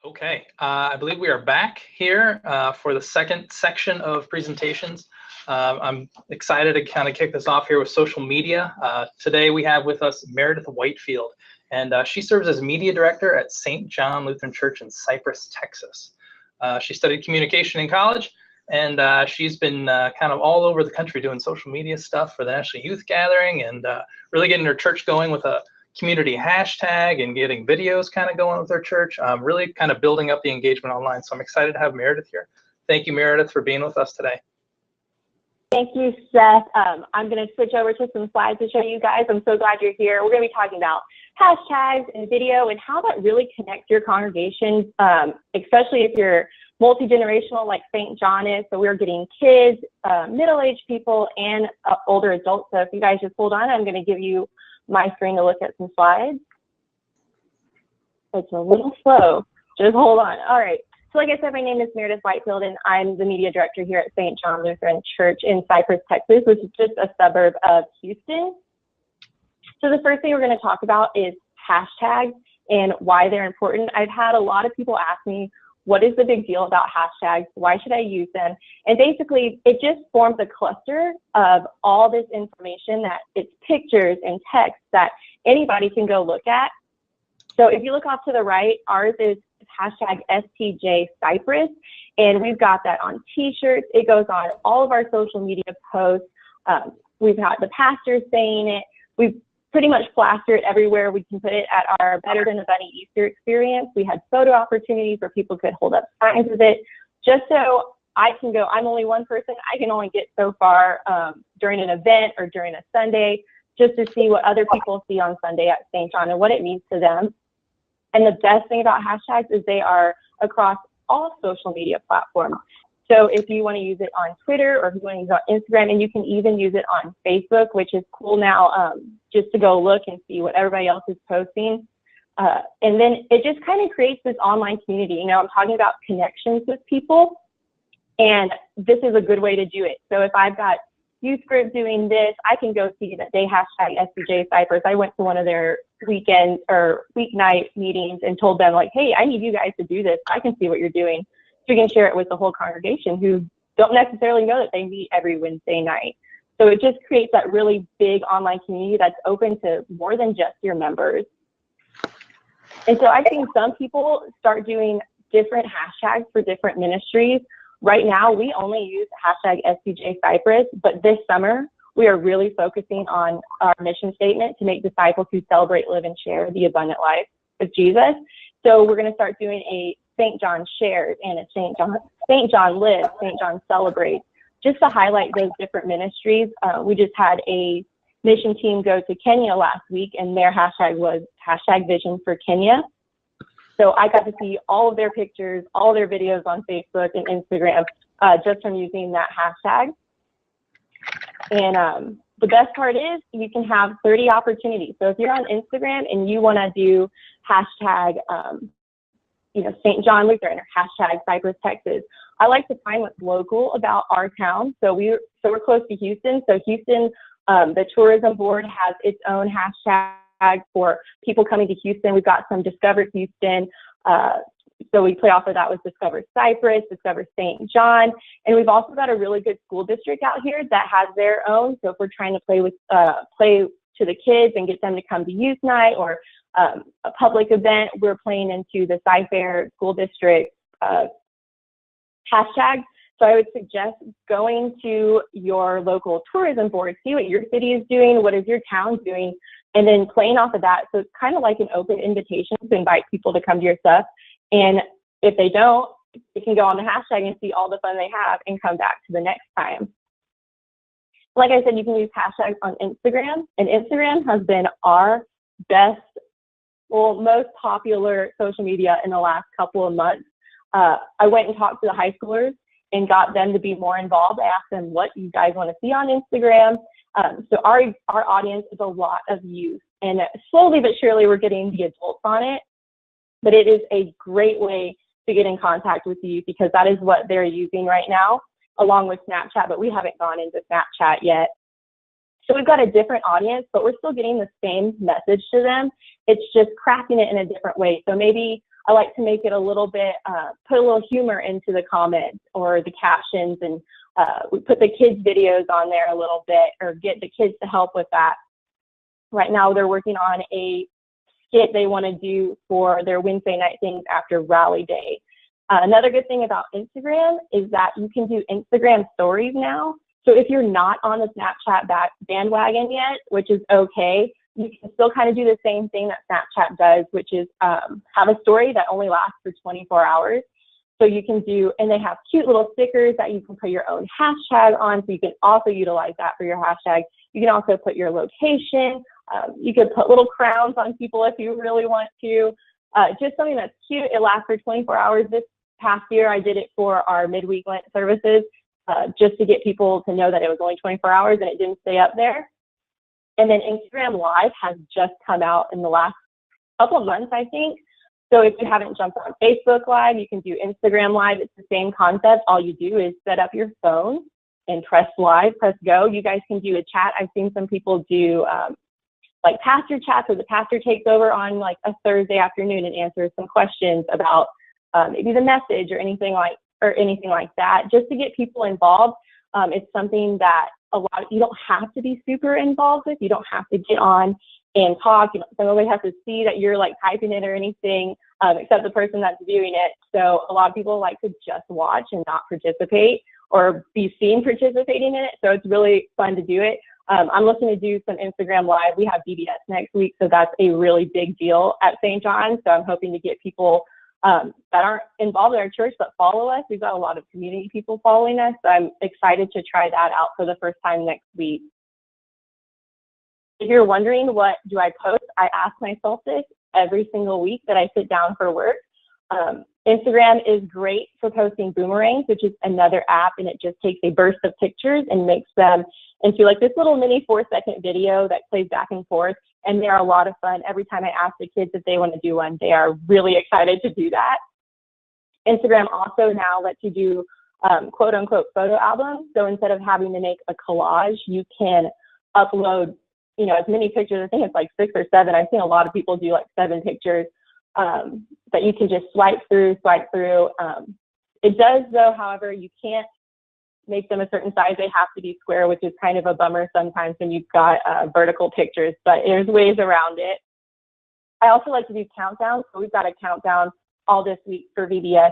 Okay, I believe we are back here for the second section of presentations. I'm excited to kind of kick this off here with social media. Today we have with us Meredith Whitefield, and she serves as media director at St. John Lutheran Church in Cypress, Texas. She studied communication in college, and she's been kind of all over the country doing social media stuff for the National Youth Gathering and really getting her church going with a community hashtag and getting videos kind of going with our church, really kind of building up the engagement online. So I'm excited to have Meredith here. Thank you, Meredith, for being with us today. Thank you, Seth. I'm going to switch over to some slides to show you guys. I'm so glad you're here. We're going to be talking about hashtags and video and how that really connects your congregation, especially if you're multi-generational like St. John is. So we're getting kids, middle-aged people, and older adults. So if you guys just hold on, I'm going to give you my screen to look at some slides. It's a little slow. Just hold on. All right. So like I said, my name is Meredith Whitefield, and I'm the media director here at St. John Lutheran Church in Cypress, Texas, which is just a suburb of Houston. So the first thing we're going to talk about is hashtags and why they're important. I've had a lot of people ask me, what is the big deal about hashtags? Why should I use them? And basically, it just forms a cluster of all this information that it's pictures and text that anybody can go look at. So if you look off to the right, ours is hashtag STJ Cypress, and we've got that on t-shirts. It goes on all of our social media posts. We've got the pastors saying it. We've pretty much plaster it everywhere. We can put it at our Better Than a Bunny Easter experience. We had photo opportunities where people could hold up signs with it, just so I can go, I'm only one person, I can only get so far during an event or during a Sunday, just to see what other people see on Sunday at St. John and what it means to them. And the best thing about hashtags is they are across all social media platforms. So if you want to use it on Twitter or if you want to use it on Instagram, and you can even use it on Facebook, which is cool now, just to go look and see what everybody else is posting. And then it just kind of creates this online community. You know, I'm talking about connections with people, and this is a good way to do it. So if I've got youth group doing this, I can go see that they hashtag SCJ Cypress. I went to one of their weekend or weeknight meetings and told them, like, hey, I need you guys to do this. I can see what you're doing. So you can share it with the whole congregation who don't necessarily know that they meet every Wednesday night. So it just creates that really big online community that's open to more than just your members. And so I've seen some people start doing different hashtags for different ministries. Right now, we only use hashtag SCJ Cypress, but this summer, we are really focusing on our mission statement to make disciples who celebrate, live, and share the abundant life with Jesus. So we're going to start doing a St. John Shares and a St. John Lives, St. John Celebrates, just to highlight those different ministries. We just had a mission team go to Kenya last week, and their hashtag was hashtag Vision for Kenya. So I got to see all of their pictures, all their videos on Facebook and Instagram just from using that hashtag. And the best part is you can have 30 opportunities. So if you're on Instagram and you want to do hashtag, St. John Lutheran or hashtag Cypress, Texas, I like to find what's local about our town. So we're close to Houston. So Houston, the tourism board has its own hashtag for people coming to Houston. We've got some Discover Houston. So we play off of that with Discover Cypress, Discover St. John. And we've also got a really good school district out here that has their own. So if we're trying to play to the kids and get them to come to youth night or a public event, we're playing into the Cy-Fair school district hashtag. So I would suggest going to your local tourism board, see what your city is doing, what is your town doing, and then playing off of that. So it's kind of like an open invitation to invite people to come to your stuff. And if they don't, you can go on the hashtag and see all the fun they have and come back to the next time. Like I said, you can use hashtags on Instagram, and Instagram has been our best, most popular social media in the last couple of months. I went and talked to the high schoolers and got them to be more involved. I asked them what you guys want to see on Instagram. So our audience is a lot of youth, and slowly but surely we're getting the adults on it. But it is a great way to get in contact with the youth because that is what they're using right now, along with Snapchat, but we haven't gone into Snapchat yet. So we've got a different audience, but we're still getting the same message to them. It's just crafting it in a different way. So maybe I like to make it a little bit, put a little humor into the comments or the captions, and we put the kids' videos on there a little bit, or get the kids to help with that. Right now, they're working on a skit they want to do for their Wednesday night things after Rally Day. Another good thing about Instagram is that you can do Instagram stories now. So if you're not on the Snapchat bandwagon yet, which is okay, you can still kind of do the same thing that Snapchat does, which is have a story that only lasts for 24 hours. So you can do, and they have cute little stickers that you can put your own hashtag on, so you can also utilize that for your hashtag. You can also put your location. You could put little crowns on people if you really want to. Just something that's cute. It lasts for 24 hours. This past year, I did it for our midweek Lent services, just to get people to know that it was only 24 hours and it didn't stay up there. And then Instagram Live has just come out in the last couple of months, I think. So if you haven't jumped on Facebook Live, you can do Instagram Live. It's the same concept. All you do is set up your phone and press live, press go. You guys can do a chat. I've seen some people do like pastor chats, where the pastor takes over on like a Thursday afternoon and answers some questions about maybe the message or anything like that, just to get people involved. It's something that you don't have to be super involved with. You don't have to get on and talk. You don't really have to see that you're like typing it or anything, except the person that's viewing it. So a lot of people like to just watch and not participate or be seen participating in it. So it's really fun to do it. I'm looking to do some Instagram Live. We have BBS next week, so that's a really big deal at St. John's. So I'm hoping to get people that aren't involved in our church but follow us. We've got a lot of community people following us, so I'm excited to try that out for the first time next week. If you're wondering what do I post, I ask myself this every single week that I sit down for work. Instagram is great for posting boomerangs, which is another app, and it just takes a burst of pictures and makes them into like this little mini 4-second video that plays back and forth. And they're a lot of fun. Every time I ask the kids if they want to do one, they are really excited to do that. Instagram also now lets you do quote unquote photo albums. So instead of having to make a collage, you can upload, as many pictures. I think it's like 6 or 7. I've seen a lot of people do like 7 pictures that you can just swipe through. It does though, however, you can't make them a certain size. They have to be square, which is kind of a bummer sometimes when you've got vertical pictures, but there's ways around it. I also like to do countdowns. So we've got a countdown all this week for VBS,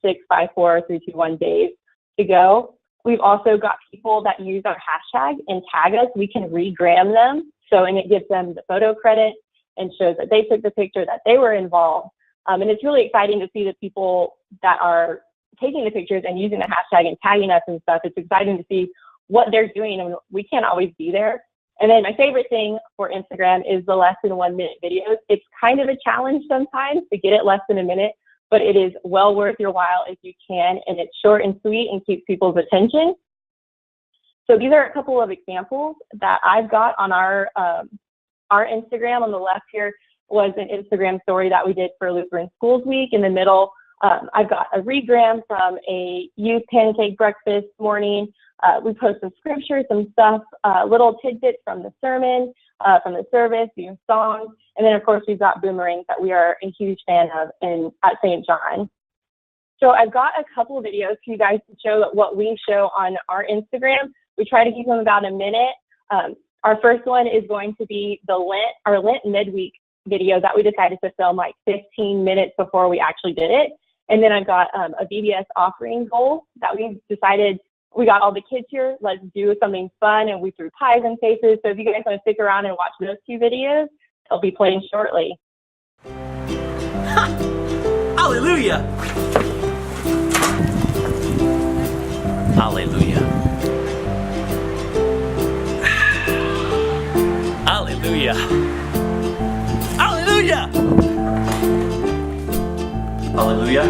6, 5, 4, 3, 2, 1 days to go. We've also got people that use our hashtag and tag us. We can regram them. And it gives them the photo credit and shows that they took the picture, that they were involved. And it's really exciting to see the people that are taking the pictures and using the hashtag and tagging us and stuff. It's exciting to see what they're doing, and we can't always be there. And then my favorite thing for Instagram is the less than 1 minute videos. It's kind of a challenge sometimes to get it less than a minute, but it is well worth your while if you can, and it's short and sweet and keeps people's attention. So these are a couple of examples that I've got on our Instagram. On the left here was an Instagram story that we did for Lutheran Schools Week. In the middle, I've got a regram from a youth pancake breakfast morning. We post some scripture, some stuff, little tidbits from the sermon, from the service, songs. And then, of course, we've got boomerangs that we are a huge fan of at St. John. So I've got a couple of videos for you guys to show what we show on our Instagram. We try to keep them about a minute. Our first one is going to be our Lent midweek video that we decided to film like 15 minutes before we actually did it. And then I've got a VBS offering goal that we decided, we got all the kids here, let's do something fun, and we threw pies in faces. So if you guys want to stick around and watch those 2 videos, they'll be playing shortly. Hallelujah! Hallelujah. Hallelujah. Hallelujah. Hallelujah.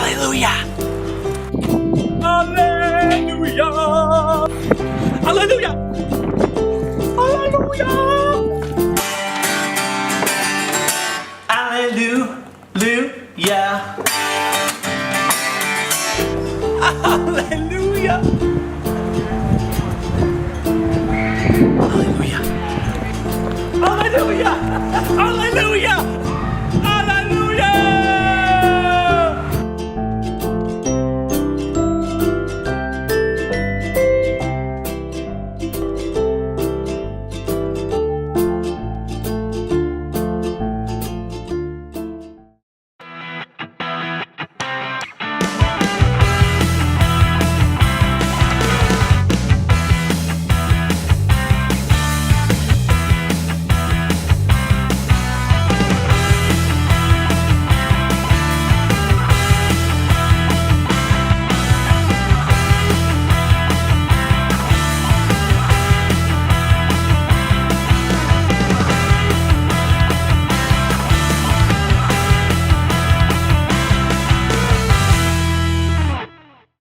Hallelujah! Hallelujah! Hallelujah! Hallelujah. Hallelujah. Hallelujah. Hallelujah. Hallelujah.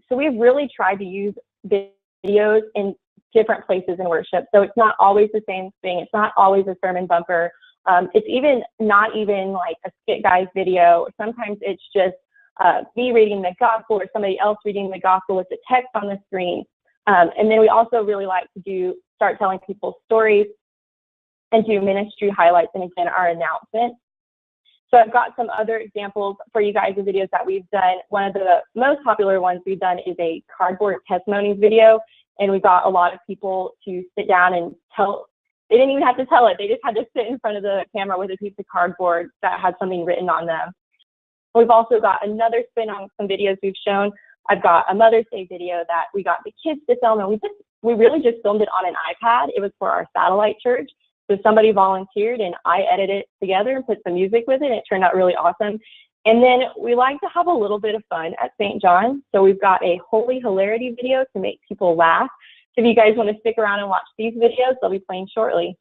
So we've really tried to use videos in different places in worship. So it's not always the same thing. It's not always a sermon bumper. It's even not even like a skit guys video. Sometimes it's just me reading the gospel or somebody else reading the gospel with the text on the screen. And then we also really like to start telling people stories and do ministry highlights and again, our announcements. So I've got some other examples for you guys of videos that we've done. One of the most popular ones we've done is a cardboard testimonies video. And we got a lot of people to sit down and tell. They didn't even have to tell it. They just had to sit in front of the camera with a piece of cardboard that had something written on them. We've also got another spin on some videos we've shown. I've got a Mother's Day video that we got the kids to film, and we really just filmed it on an iPad. It was for our satellite church. So somebody volunteered and I edited it together and put some music with it. And it turned out really awesome. And then we like to have a little bit of fun at St. John. So we've got a Holy Hilarity video to make people laugh. So if you guys want to stick around and watch these videos, they'll be playing shortly.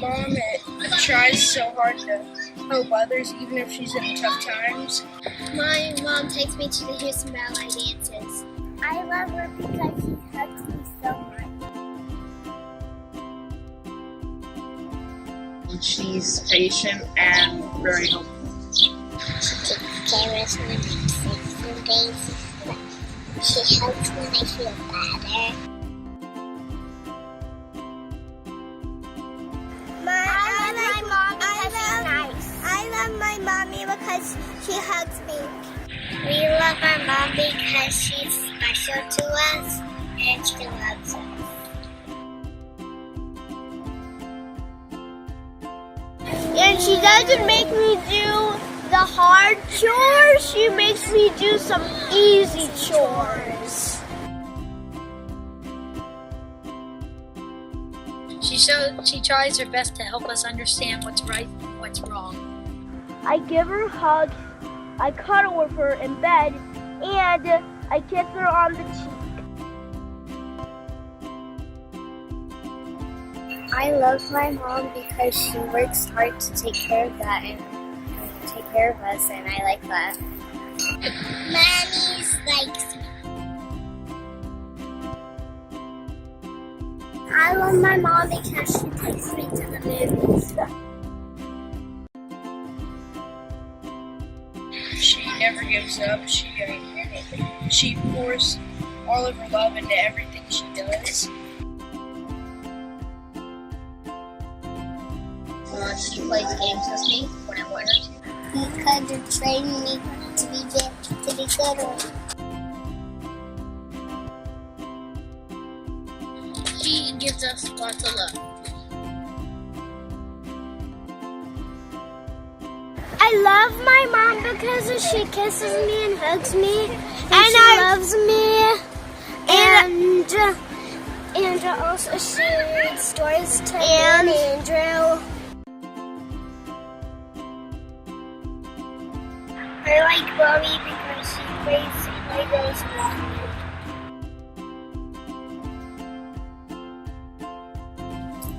mom tries so hard to help others, even if she's in tough times. My mom takes me to the Houston Ballet dances. I love her because she hugs me so much. She's patient and very helpful. She takes care of us when I'm sick some days. She helps when I feel better. I love my mommy because she hugs me. We love our mom because she's special to us and she loves us. And she doesn't make me do the hard chores, she makes me do some easy chores. She tries her best to help us understand what's right and what's wrong. I give her a hug, I cuddle with her in bed, and I kiss her on the cheek. I love my mom because she works hard to take care of that and take care of us, and I like that. Mommy's likes me. I love my mom because she takes me to the movies. She never gives up. She pours all of her love into everything she does. She plays games with me when I want her to. Because you're training me to be good. She gives us lots of love. I love my mom because she kisses me and hugs me, and she loves me, and also she reads stories to me and Andrew. I like Mommy because she plays Legos with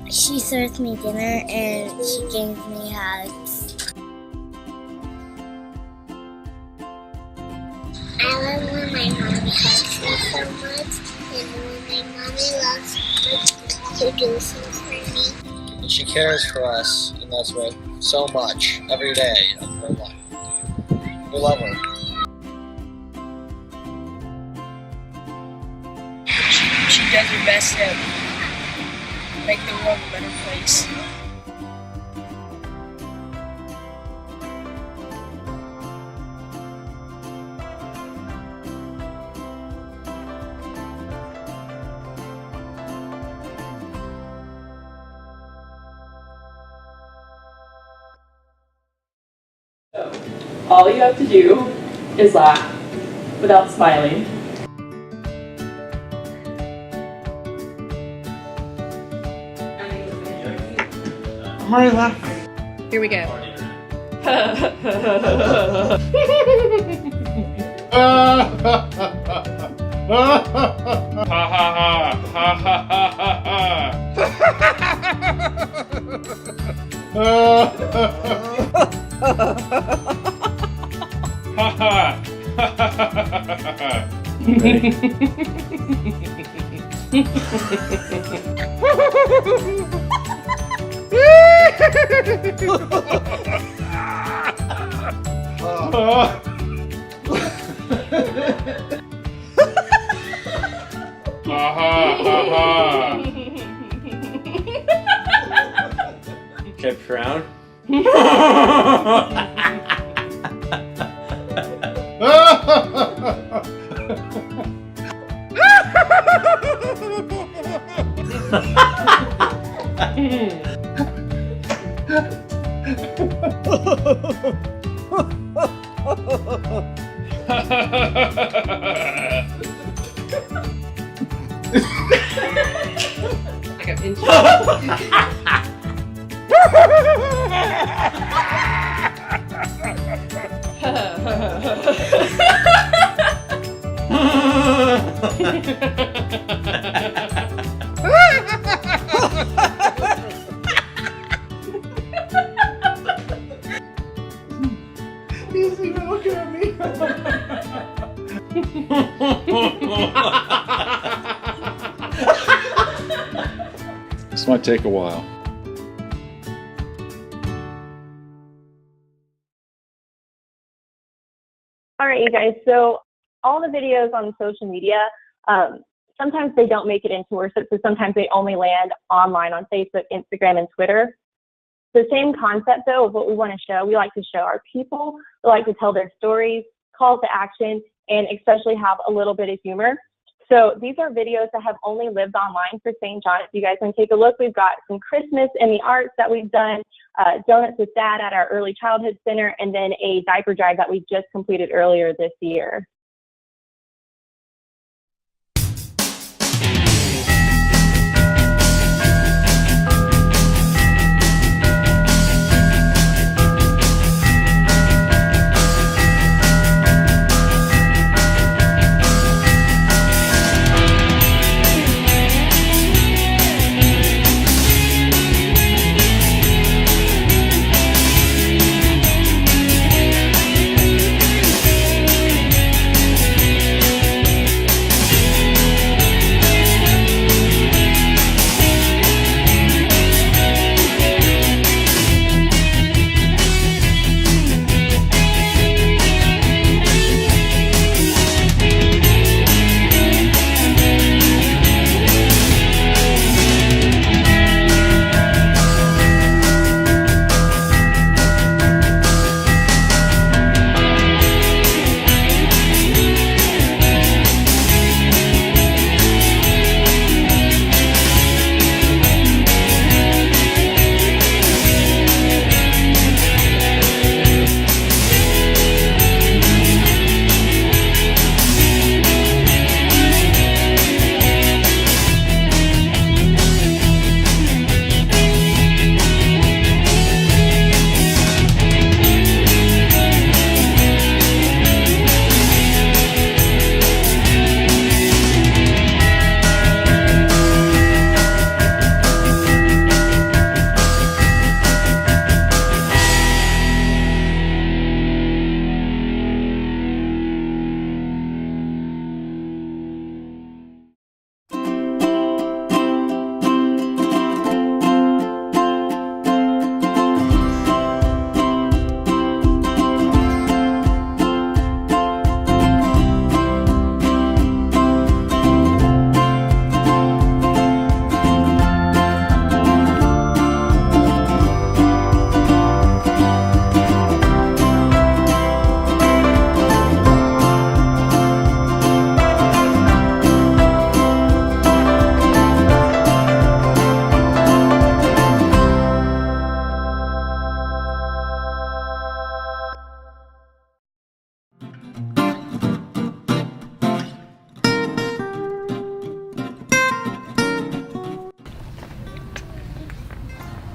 me. She serves me dinner and she gives me hugs. I love when my mommy hugs me so much, and when my mommy loves me to do things for me. She cares for us in this way so much every day of her life. We love her. She does her best to make the world a better place. All you have to do is laugh without smiling. I'm already laughing. Here we go. Kept around. Like an inch. He's even looking at me. This might take a while. All right, you guys, so all the videos on social media, sometimes they don't make it into worship, so sometimes they only land online on Facebook, Instagram, and Twitter. The same concept, though, of what we want to show. We like to show our people, we like to tell their stories, calls to action, and especially have a little bit of humor. So these are videos that have only lived online for St. John. If you guys want to take a look, we've got some Christmas in the arts that we've done, Donuts with Dad at our Early Childhood Center, and then a diaper drive that we just completed earlier this year.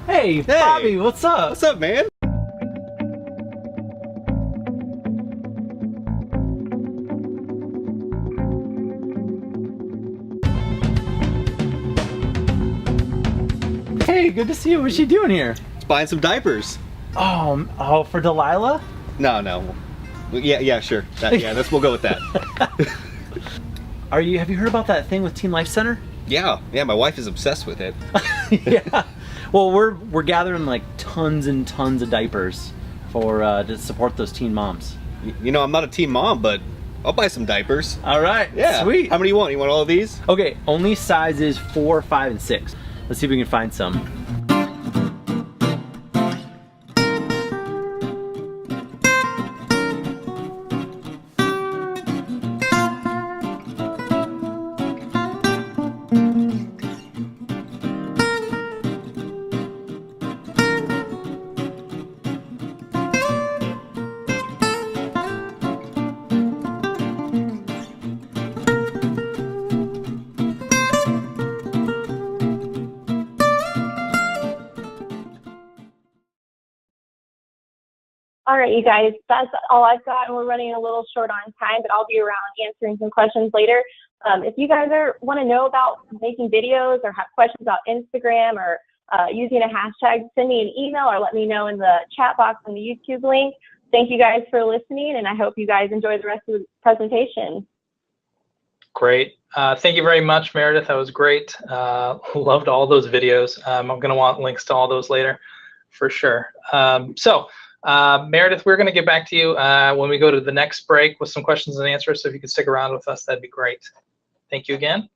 Hey, Bobby, what's up? What's up, man? Hey, good to see you. What's she doing here? It's buying some diapers. Oh, for Delilah? No. Yeah, sure. We'll go with that. Have you heard about that thing with Teen Life Center? Yeah, my wife is obsessed with it. Yeah. Well, we're gathering like tons and tons of diapers for to support those teen moms. You know, I'm not a teen mom, but I'll buy some diapers. All right. Yeah. Sweet. How many you want? You want all of these? Okay. Only sizes 4, 5, and 6. Let's see if we can find some. All right, you guys, that's all I've got, and we're running a little short on time, but I'll be around answering some questions later. If you guys want to know about making videos or have questions about Instagram or using a hashtag, send me an email or let me know in the chat box on the YouTube link. thank you guys for listening, and I hope you guys enjoy the rest of the presentation. Great. Thank you very much, Meredith. That was great. Loved all those videos. I'm going to want links to all those later for sure. Meredith, we're going to get back to you when we go to the next break with some questions and answers. So if you could stick around with us, that'd be great. Thank you again.